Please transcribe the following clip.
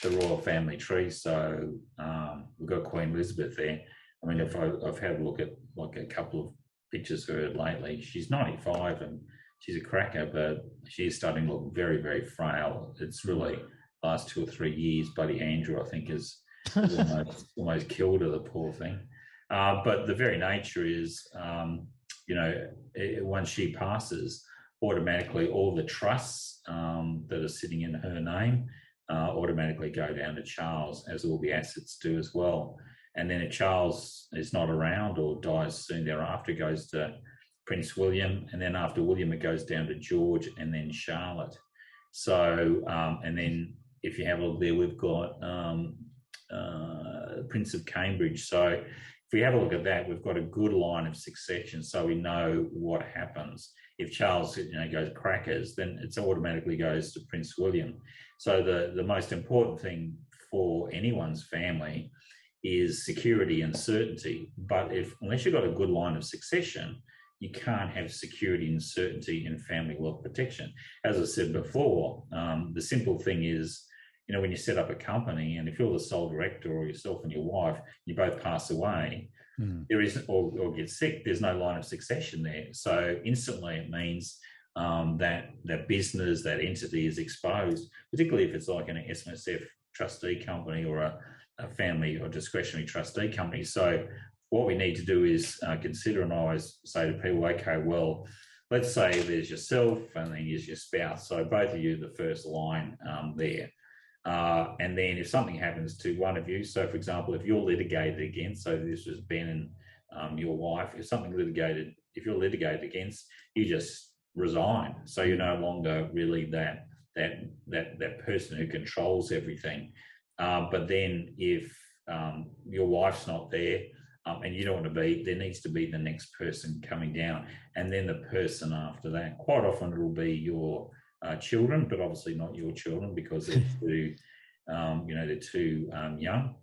the royal family tree. So we've got Queen Elizabeth there. I mean, if I've had a look at like a couple of pictures of her lately, she's 95 and she's a cracker, but she's starting to look very, very frail. It's really last 2 or 3 years. Buddy Andrew, I think, has almost killed her, the poor thing. But the very nature is, once she passes, automatically all the trusts that are sitting in her name automatically go down to Charles, as all the assets do as well. And then if Charles is not around or dies soon thereafter, it goes to Prince William, and then after William, it goes down to George and then Charlotte. So, and then if you have a look there, we've got Prince of Cambridge. So if we have a look at that, we've got a good line of succession, so we know what happens. If Charles, goes crackers, then it automatically goes to Prince William. So the most important thing for anyone's family is security and certainty. But unless you've got a good line of succession, you can't have security and certainty in family wealth protection. As I said before, the simple thing is, when you set up a company, and if you're the sole director or yourself and your wife, you both pass away, there isn't, or get sick, there's no line of succession there. So instantly it means that business, that entity is exposed, particularly if it's like an SMSF trustee company or a family or discretionary trustee company. So what we need to do is consider, and I always say to people, okay, well, let's say there's yourself and then there's your spouse. So both of you, the first line there. And then if something happens to one of you, so for example, if you're litigated against, so this was Ben and your wife, if you're litigated against, you just resign. So you're no longer really that person who controls everything. But then if your wife's not there and you don't want to be, there needs to be the next person coming down, and then the person after that. Quite often it'll be your children, but obviously not your children because they're too, they're too young.